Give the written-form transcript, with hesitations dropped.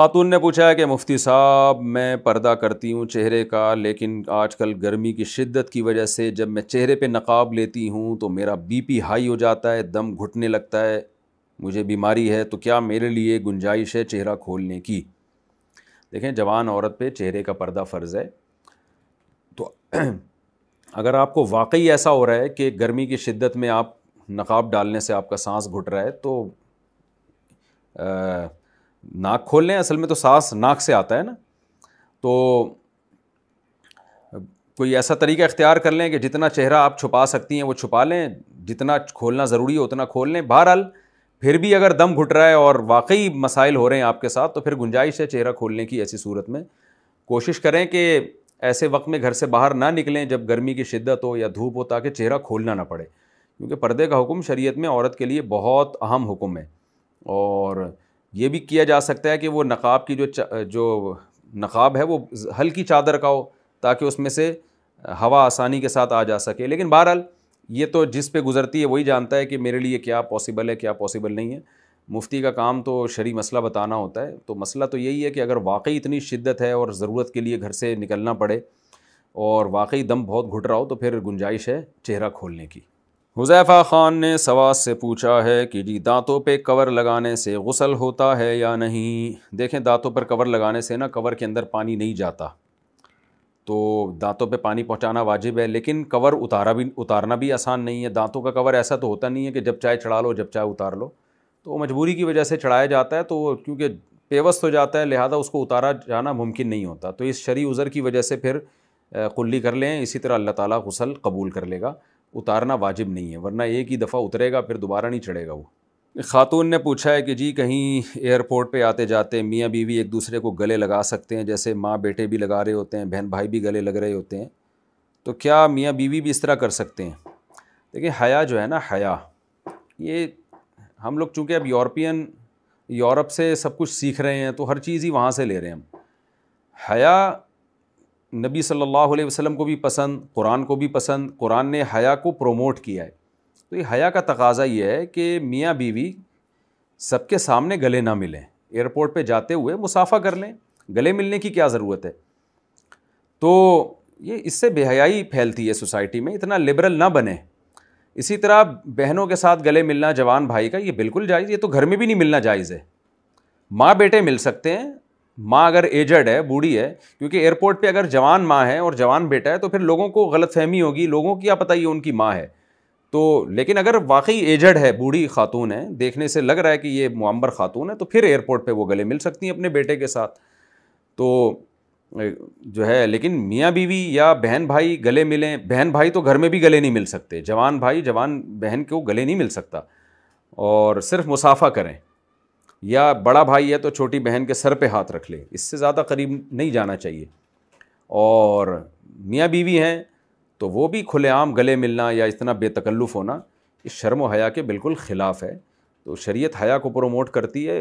خاتون نے پوچھا ہے کہ مفتی صاحب میں پردہ کرتی ہوں چہرے کا، لیکن آج کل گرمی کی شدت کی وجہ سے جب میں چہرے پہ نقاب لیتی ہوں تو میرا بی پی ہائی ہو جاتا ہے، دم گھٹنے لگتا ہے، مجھے بیماری ہے، تو کیا میرے لیے گنجائش ہے چہرہ کھولنے کی؟ دیکھیں، جوان عورت پہ چہرے کا پردہ فرض ہے، تو اگر آپ کو واقعی ایسا ہو رہا ہے کہ گرمی کی شدت میں آپ نقاب ڈالنے سے آپ کا سانس گھٹ رہا ہے تو ناک کھول لیں۔ اصل میں تو سانس ناک سے آتا ہے نا، تو کوئی ایسا طریقہ اختیار کر لیں کہ جتنا چہرہ آپ چھپا سکتی ہیں وہ چھپا لیں، جتنا کھولنا ضروری ہے اتنا کھول لیں۔ بہرحال پھر بھی اگر دم گھٹ رہا ہے اور واقعی مسائل ہو رہے ہیں آپ کے ساتھ تو پھر گنجائش ہے چہرہ کھولنے کی۔ ایسی صورت میں کوشش کریں کہ ایسے وقت میں گھر سے باہر نہ نکلیں جب گرمی کی شدت ہو یا دھوپ ہو، تاکہ چہرہ کھولنا نہ پڑے، کیونکہ پردے کا حکم شریعت میں عورت کے لیے بہت اہم حکم ہے۔ اور یہ بھی کیا جا سکتا ہے کہ وہ نقاب کی جو نقاب ہے وہ ہلکی چادر کا ہو، تاکہ اس میں سے ہوا آسانی کے ساتھ آ جا سکے۔ لیکن بہرحال یہ تو جس پہ گزرتی ہے وہی جانتا ہے کہ میرے لیے کیا پاسبل ہے، کیا پاسبل نہیں ہے۔ مفتی کا کام تو شرعی مسئلہ بتانا ہوتا ہے، تو مسئلہ تو یہی ہے کہ اگر واقعی اتنی شدت ہے اور ضرورت کے لیے گھر سے نکلنا پڑے اور واقعی دم بہت گھٹ رہا ہو تو پھر گنجائش ہے چہرہ کھولنے کی۔ حذیفہ خان نے سواس سے پوچھا ہے کہ جی دانتوں پہ کور لگانے سے غسل ہوتا ہے یا نہیں؟ دیکھیں، دانتوں پر کور لگانے سے نا کور کے اندر پانی نہیں جاتا، تو دانتوں پہ پانی پہنچانا واجب ہے، لیکن کور اتارنا بھی آسان نہیں ہے۔ دانتوں کا کور ایسا تو ہوتا نہیں ہے کہ جب چاہے چڑھا لو جب چاہے اتار لو، تو وہ مجبوری کی وجہ سے چڑھایا جاتا ہے، تو وہ کیونکہ پیوست ہو جاتا ہے لہذا اس کو اتارا جانا ممکن نہیں ہوتا، تو اس شرعی عذر کی وجہ سے پھر قلی کر لیں۔ اسی طرح اللہ تعالیٰ غسل قبول کر لے گا، اتارنا واجب نہیں ہے، ورنہ ایک ہی دفعہ اترے گا پھر دوبارہ نہیں چڑھے گا وہ۔ خاتون نے پوچھا ہے کہ جی کہیں ایئرپورٹ پہ آتے جاتے میاں بیوی ایک دوسرے کو گلے لگا سکتے ہیں، جیسے ماں بیٹے بھی لگا رہے ہوتے ہیں، بہن بھائی بھی گلے لگ رہے ہوتے ہیں، تو کیا میاں بیوی بھی اس طرح کر سکتے ہیں؟ دیکھیں، حیا جو ہے نا، حیا، یہ ہم لوگ چونکہ اب یورپ سے سب کچھ سیکھ رہے ہیں تو ہر چیز ہی وہاں سے لے رہے ہیں ہم۔ حیا نبی صلی اللہ علیہ وسلم کو بھی پسند، قرآن کو بھی پسند، قرآن نے حیا کو پروموٹ کیا ہے، تو یہ حیا کا تقاضا یہ ہے کہ میاں بیوی سب کے سامنے گلے نہ ملیں، ایئرپورٹ پہ جاتے ہوئے مصافحہ کر لیں، گلے ملنے کی کیا ضرورت ہے؟ تو یہ اس سے بے حیائی پھیلتی ہے سوسائٹی میں، اتنا لبرل نہ بنے۔ اسی طرح بہنوں کے ساتھ گلے ملنا جوان بھائی کا یہ بالکل جائز، یہ تو گھر میں بھی نہیں ملنا جائز ہے۔ ماں بیٹے مل سکتے ہیں، ماں اگر ایجڈ ہے، بوڑھی ہے، کیونکہ ایئرپورٹ پہ اگر جوان ماں ہے اور جوان بیٹا ہے تو پھر لوگوں کو غلط فہمی ہوگی، لوگوں کو کیا پتہ یہ ان کی ماں ہے، تو لیکن اگر واقعی ایجڈ ہے، بوڑھی خاتون ہے، دیکھنے سے لگ رہا ہے کہ یہ معمر خاتون ہے، تو پھر ایئرپورٹ پہ وہ گلے مل سکتی ہیں اپنے بیٹے کے ساتھ، تو جو ہے۔ لیکن میاں بیوی یا بہن بھائی گلے ملیں، بہن بھائی تو گھر میں بھی گلے نہیں مل سکتے، جوان بھائی جوان بہن کو گلے نہیں مل سکتا، اور صرف مصافحہ کریں، یا بڑا بھائی ہے تو چھوٹی بہن کے سر پہ ہاتھ رکھ لے، اس سے زیادہ قریب نہیں جانا چاہیے۔ اور میاں بیوی ہیں تو وہ بھی کھلے عام گلے ملنا یا اتنا بے تکلف ہونا اس شرم و حیا کے بالکل خلاف ہے، تو شریعت حیا کو پروموٹ کرتی ہے۔